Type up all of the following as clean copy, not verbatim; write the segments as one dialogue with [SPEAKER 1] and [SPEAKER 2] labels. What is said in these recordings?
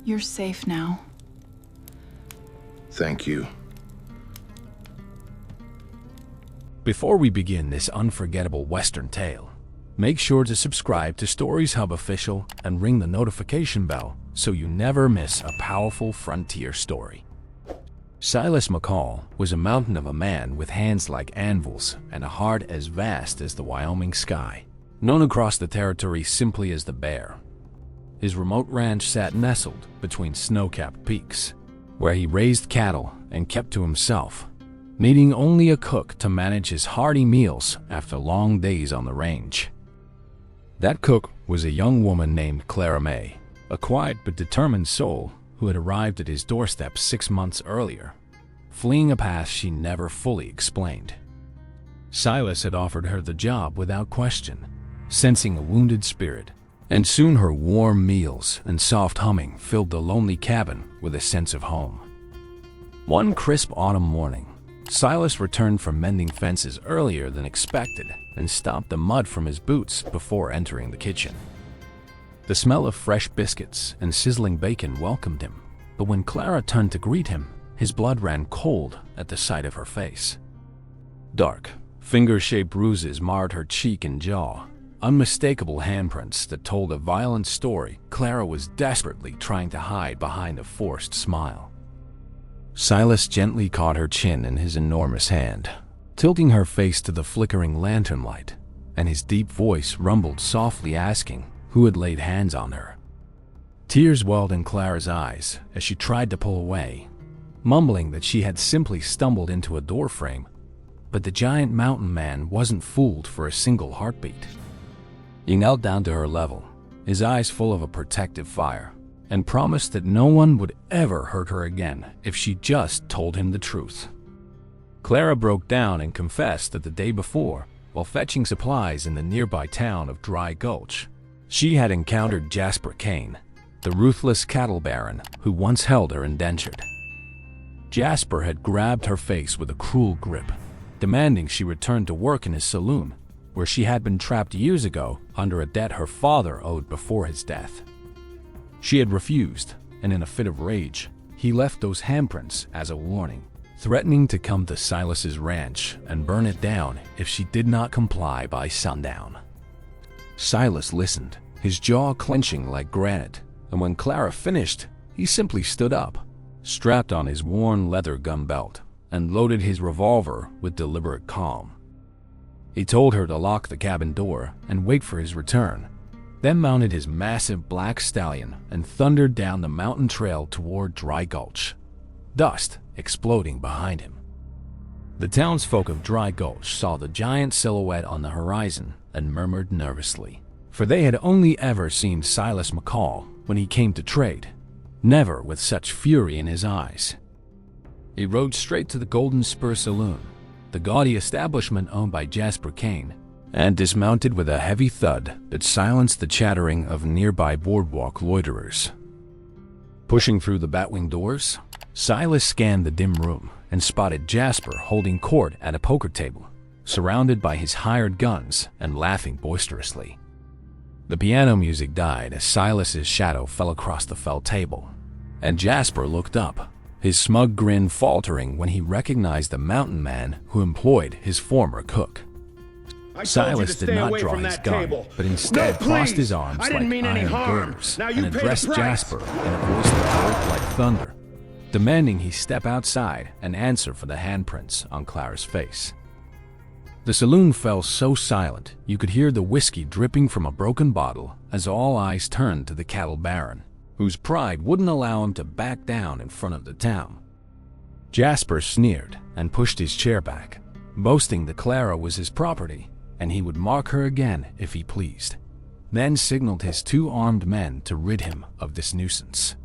[SPEAKER 1] You're safe now.
[SPEAKER 2] Thank you.
[SPEAKER 3] Before we begin this unforgettable Western tale, make sure to subscribe to Stories Hub Official and ring the notification bell so you never miss a powerful frontier story. Silas McCall was a mountain of a man with hands like anvils and a heart as vast as the Wyoming sky, known across the territory simply as the Bear. His remote ranch sat nestled between snow-capped peaks, where he raised cattle and kept to himself, needing only a cook to manage his hearty meals after long days on the range. That cook was a young woman named Clara May, a quiet but determined soul who had arrived at his doorstep 6 months earlier, fleeing a past she never fully explained. Silas had offered her the job without question, sensing a wounded spirit, and soon her warm meals and soft humming filled the lonely cabin with a sense of home. One crisp autumn morning, Silas returned from mending fences earlier than expected and stomped the mud from his boots before entering the kitchen. The smell of fresh biscuits and sizzling bacon welcomed him, but when Clara turned to greet him, his blood ran cold at the sight of her face. Dark, finger-shaped bruises marred her cheek and jaw, unmistakable handprints that told a violent story Clara was desperately trying to hide behind a forced smile. Silas gently caught her chin in his enormous hand, tilting her face to the flickering lantern light, and his deep voice rumbled softly asking who had laid hands on her. Tears welled in Clara's eyes as she tried to pull away, mumbling that she had simply stumbled into a doorframe, but the giant mountain man wasn't fooled for a single heartbeat. He knelt down to her level, his eyes full of a protective fire, and promised that no one would ever hurt her again if she just told him the truth. Clara broke down and confessed that the day before, while fetching supplies in the nearby town of Dry Gulch, she had encountered Jasper Kane, the ruthless cattle baron who once held her indentured. Jasper had grabbed her face with a cruel grip, demanding she return to work in his saloon, where she had been trapped years ago under a debt her father owed before his death. She had refused, and in a fit of rage, he left those handprints as a warning, threatening to come to Silas's ranch and burn it down if she did not comply by sundown. Silas listened, his jaw clenching like granite, and when Clara finished, he simply stood up, strapped on his worn leather gun belt, and loaded his revolver with deliberate calm. He told her to lock the cabin door and wait for his return, then mounted his massive black stallion and thundered down the mountain trail toward Dry Gulch, dust exploding behind him. The townsfolk of Dry Gulch saw the giant silhouette on the horizon and murmured nervously, for they had only ever seen Silas McCall when he came to trade, never with such fury in his eyes. He rode straight to the Golden Spur Saloon, the gaudy establishment owned by Jasper Kane, and dismounted with a heavy thud that silenced the chattering of nearby boardwalk loiterers. Pushing through the batwing doors, Silas scanned the dim room and spotted Jasper holding court at a poker table, surrounded by his hired guns and laughing boisterously. The piano music died as Silas's shadow fell across the felt table, and Jasper looked up, his smug grin faltering when he recognized the mountain man who employed his former cook. Silas did not draw his gun, but instead crossed his arms like iron girders and addressed Jasper in a voice that roared like thunder, demanding he step outside and answer for the handprints on Clara's face. The saloon fell so silent you could hear the whiskey dripping from a broken bottle as all eyes turned to the cattle baron, whose pride wouldn't allow him to back down in front of the town. Jasper sneered and pushed his chair back, boasting that Clara was his property and he would mark her again if he pleased, then signaled his 2 armed men to rid him of this nuisance.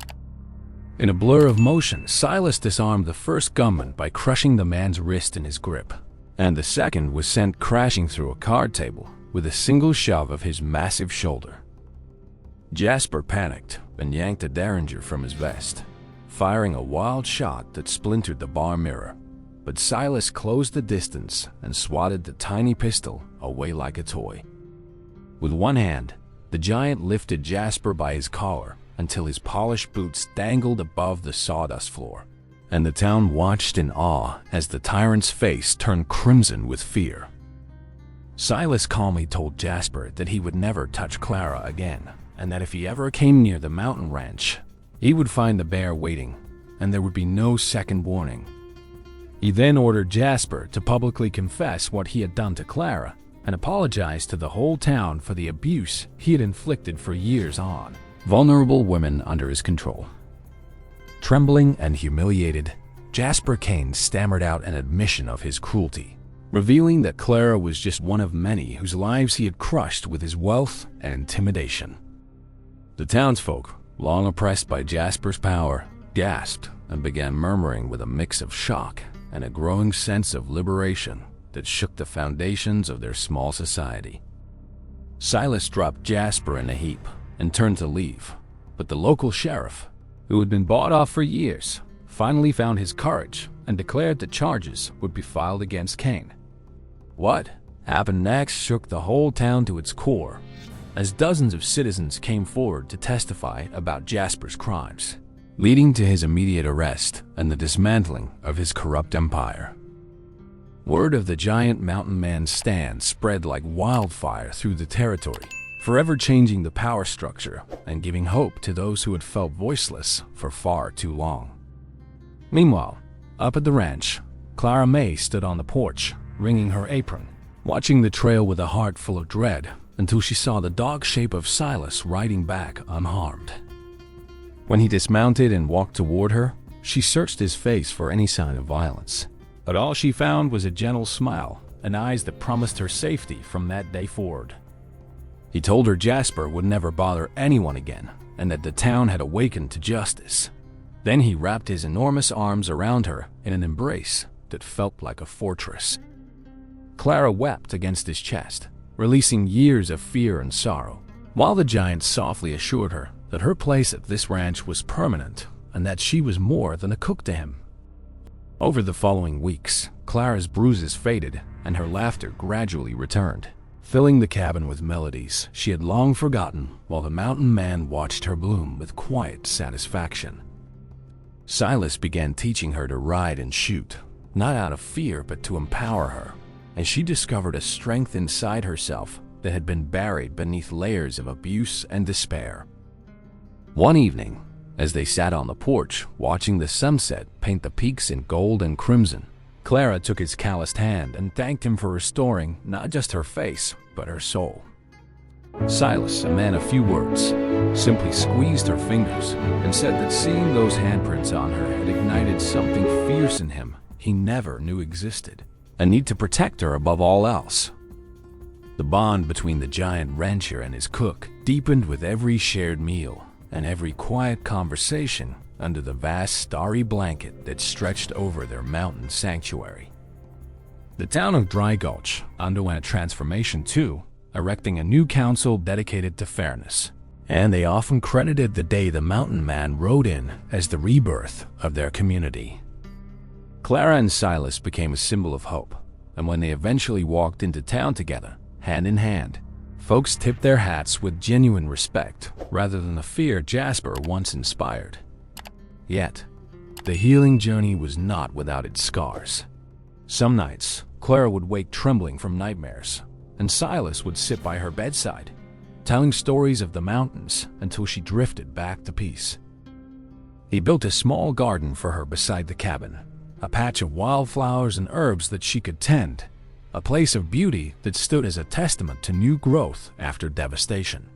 [SPEAKER 3] In a blur of motion, Silas disarmed the first gunman by crushing the man's wrist in his grip, and the second was sent crashing through a card table with a single shove of his massive shoulder. Jasper panicked and yanked a derringer from his vest, firing a wild shot that splintered the bar mirror, but Silas closed the distance and swatted the tiny pistol away like a toy. With one hand, the giant lifted Jasper by his collar until his polished boots dangled above the sawdust floor, and the town watched in awe as the tyrant's face turned crimson with fear. Silas calmly told Jasper that he would never touch Clara again, and that if he ever came near the mountain ranch, he would find the bear waiting, and there would be no second warning. He then ordered Jasper to publicly confess what he had done to Clara and apologize to the whole town for the abuse he had inflicted for years on vulnerable women under his control. Trembling and humiliated, Jasper Kane stammered out an admission of his cruelty, revealing that Clara was just one of many whose lives he had crushed with his wealth and intimidation. The townsfolk, long oppressed by Jasper's power, gasped and began murmuring with a mix of shock and a growing sense of liberation that shook the foundations of their small society. Silas dropped Jasper in a heap and turned to leave, but the local sheriff, who had been bought off for years, finally found his courage and declared that charges would be filed against Kane. What happened next shook the whole town to its core, as dozens of citizens came forward to testify about Jasper's crimes, leading to his immediate arrest and the dismantling of his corrupt empire. Word of the giant mountain man's stand spread like wildfire through the territory, forever changing the power structure and giving hope to those who had felt voiceless for far too long. Meanwhile, up at the ranch, Clara May stood on the porch, wringing her apron, watching the trail with a heart full of dread until she saw the dog shape of Silas riding back unharmed. When he dismounted and walked toward her, she searched his face for any sign of violence, but all she found was a gentle smile and eyes that promised her safety from that day forward. He told her Jasper would never bother anyone again and that the town had awakened to justice. Then he wrapped his enormous arms around her in an embrace that felt like a fortress. Clara wept against his chest, releasing years of fear and sorrow, while the giant softly assured her that her place at this ranch was permanent and that she was more than a cook to him. Over the following weeks, Clara's bruises faded and her laughter gradually returned, filling the cabin with melodies she had long forgotten while the mountain man watched her bloom with quiet satisfaction. Silas began teaching her to ride and shoot, not out of fear but to empower her, and she discovered a strength inside herself that had been buried beneath layers of abuse and despair. One evening, as they sat on the porch watching the sunset paint the peaks in gold and crimson, Clara took his calloused hand and thanked him for restoring not just her face, but her soul. Silas, a man of few words, simply squeezed her fingers and said that seeing those handprints on her had ignited something fierce in him he never knew existed, a need to protect her above all else. The bond between the giant rancher and his cook deepened with every shared meal and every quiet conversation under the vast starry blanket that stretched over their mountain sanctuary. The town of Dry Gulch underwent a transformation too, erecting a new council dedicated to fairness, and they often credited the day the mountain man rode in as the rebirth of their community. Clara and Silas became a symbol of hope, and when they eventually walked into town together, hand in hand, folks tipped their hats with genuine respect rather than the fear Jasper once inspired. Yet, the healing journey was not without its scars. Some nights, Clara would wake trembling from nightmares, and Silas would sit by her bedside, telling stories of the mountains until she drifted back to peace. He built a small garden for her beside the cabin, a patch of wildflowers and herbs that she could tend, a place of beauty that stood as a testament to new growth after devastation.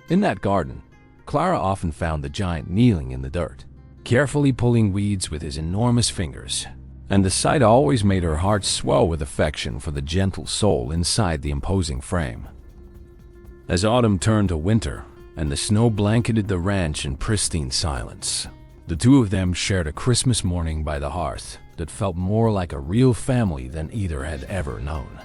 [SPEAKER 3] In that garden, Clara often found the giant kneeling in the dirt, carefully pulling weeds with his enormous fingers, and the sight always made her heart swell with affection for the gentle soul inside the imposing frame. As autumn turned to winter and the snow blanketed the ranch in pristine silence, the two of them shared a Christmas morning by the hearth that felt more like a real family than either had ever known.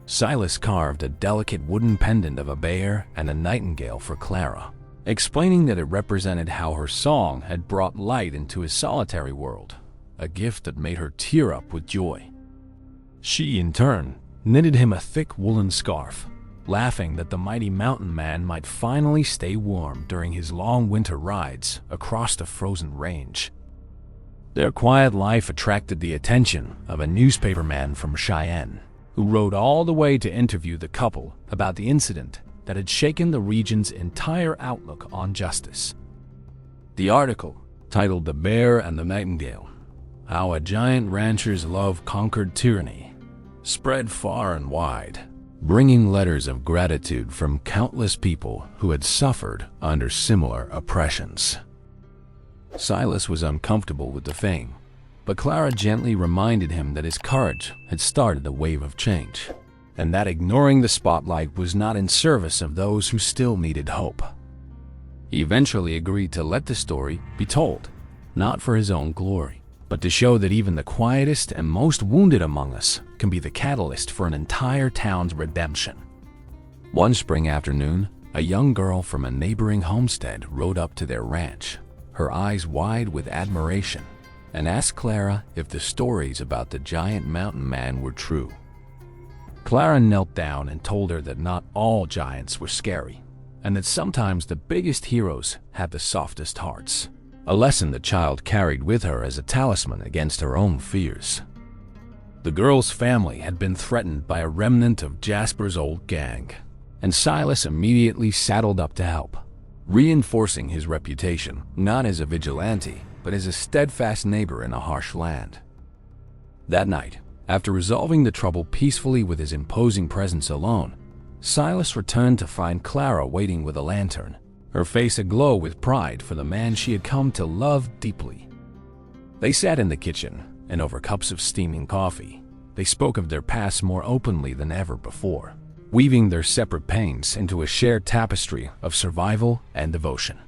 [SPEAKER 3] Silas carved a delicate wooden pendant of a bear and a nightingale for Clara, explaining that it represented how her song had brought light into his solitary world, a gift that made her tear up with joy. She, in turn, knitted him a thick woolen scarf, laughing that the mighty mountain man might finally stay warm during his long winter rides across the frozen range. Their quiet life attracted the attention of a newspaperman from Cheyenne, who rode all the way to interview the couple about the incident that had shaken the region's entire outlook on justice. The article, titled "The Bear and the Nightingale: How a Giant Rancher's Love Conquered Tyranny," spread far and wide, bringing letters of gratitude from countless people who had suffered under similar oppressions. Silas was uncomfortable with the fame, but Clara gently reminded him that his courage had started a wave of change, and that ignoring the spotlight was not in service of those who still needed hope. He eventually agreed to let the story be told, not for his own glory, but to show that even the quietest and most wounded among us can be the catalyst for an entire town's redemption. One spring afternoon, a young girl from a neighboring homestead rode up to their ranch, her eyes wide with admiration, and asked Clara if the stories about the giant mountain man were true. Clara knelt down and told her that not all giants were scary, and that sometimes the biggest heroes had the softest hearts, a lesson the child carried with her as a talisman against her own fears. The girl's family had been threatened by a remnant of Jasper's old gang, and Silas immediately saddled up to help, reinforcing his reputation not as a vigilante, but as a steadfast neighbor in a harsh land. That night, after resolving the trouble peacefully with his imposing presence alone, Silas returned to find Clara waiting with a lantern, her face aglow with pride for the man she had come to love deeply. They sat in the kitchen, and over cups of steaming coffee, they spoke of their past more openly than ever before, weaving their separate pains into a shared tapestry of survival and devotion.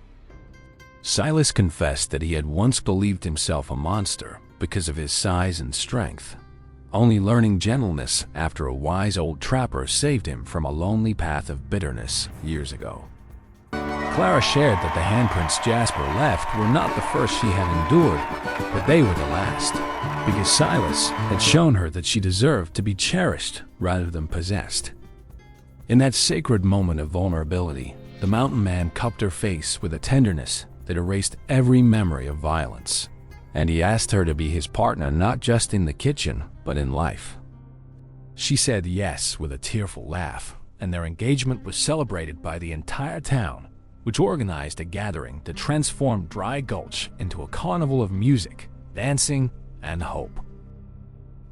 [SPEAKER 3] Silas confessed that he had once believed himself a monster because of his size and strength, only learning gentleness after a wise old trapper saved him from a lonely path of bitterness years ago. Clara shared that the handprints Jasper left were not the first she had endured, but they were the last, because Silas had shown her that she deserved to be cherished rather than possessed. In that sacred moment of vulnerability, the mountain man cupped her face with a tenderness that erased every memory of violence, and he asked her to be his partner not just in the kitchen, but in life. She said yes with a tearful laugh, and their engagement was celebrated by the entire town, which organized a gathering to transform Dry Gulch into a carnival of music, dancing, and hope.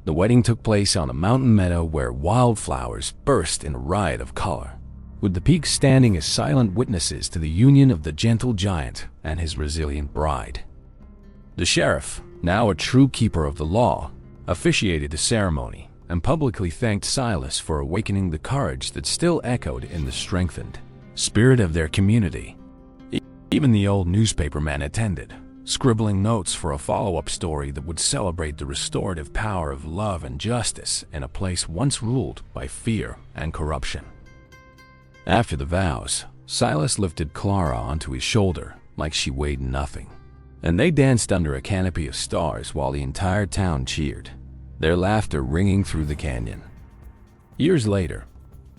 [SPEAKER 3] The wedding took place on a mountain meadow where wildflowers burst in a riot of color, with the peaks standing as silent witnesses to the union of the gentle giant and his resilient bride. The sheriff, now a true keeper of the law, officiated the ceremony and publicly thanked Silas for awakening the courage that still echoed in the strengthened spirit of their community. Even the old newspaperman attended, scribbling notes for a follow-up story that would celebrate the restorative power of love and justice in a place once ruled by fear and corruption. After the vows, Silas lifted Clara onto his shoulder like she weighed nothing, and they danced under a canopy of stars while the entire town cheered, their laughter ringing through the canyon. Years later,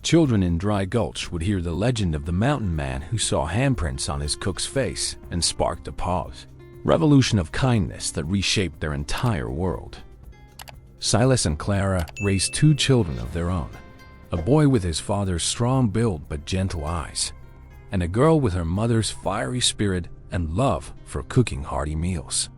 [SPEAKER 3] children in Dry Gulch would hear the legend of the mountain man who saw handprints on his cook's face and sparked a pause, revolution of kindness that reshaped their entire world. Silas and Clara raised 2 children of their own, a boy with his father's strong build but gentle eyes, and a girl with her mother's fiery spirit and love for cooking hearty meals.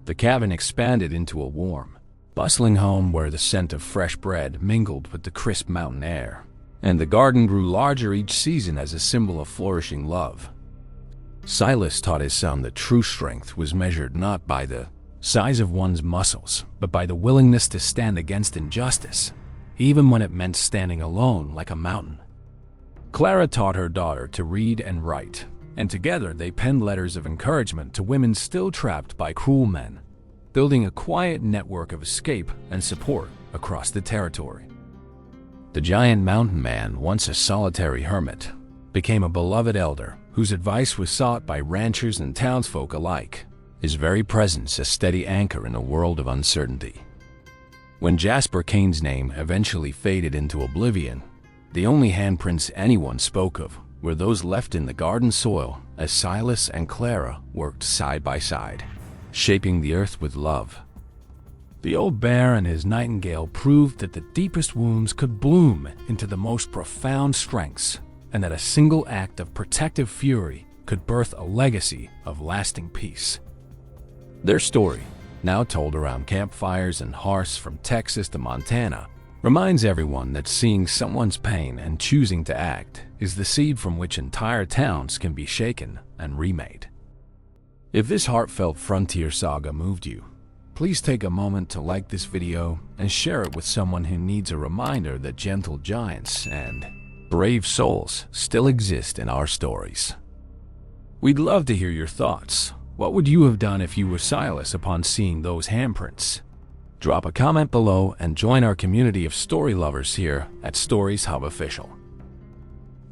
[SPEAKER 3] The cabin expanded into a warm, bustling home where the scent of fresh bread mingled with the crisp mountain air, and the garden grew larger each season as a symbol of flourishing love. Silas taught his son that true strength was measured not by the size of one's muscles, but by the willingness to stand against injustice, even when it meant standing alone like a mountain. Clara taught her daughter to read and write, and together they penned letters of encouragement to women still trapped by cruel men, building a quiet network of escape and support across the territory. The giant mountain man, once a solitary hermit, became a beloved elder whose advice was sought by ranchers and townsfolk alike, his very presence a steady anchor in a world of uncertainty. When Jasper Kane's name eventually faded into oblivion, The only handprints anyone spoke of were those left in the garden soil as Silas and Clara worked side by side, shaping the earth with love. The old bear and his nightingale proved that the deepest wounds could bloom into the most profound strengths, and that a single act of protective fury could birth a legacy of lasting peace. Their story, now told around campfires and hearths from Texas to Montana, reminds everyone that seeing someone's pain and choosing to act is the seed from which entire towns can be shaken and remade. If this heartfelt frontier saga moved you, please take a moment to like this video and share it with someone who needs a reminder that gentle giants and brave souls still exist in our stories. We'd love to hear your thoughts. What would you have done if you were Silas upon seeing those handprints? Drop a comment below and join our community of story lovers here at Stories Hub Official.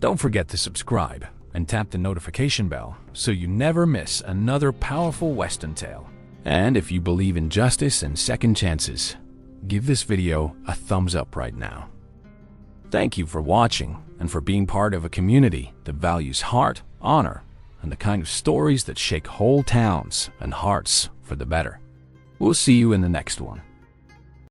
[SPEAKER 3] Don't forget to subscribe and tap the notification bell so you never miss another powerful Western tale. And if you believe in justice and second chances, give this video a thumbs up right now. Thank you for watching and for being part of a community that values heart, honor, and the kind of stories that shake whole towns and hearts for the better. We'll see you in the next one.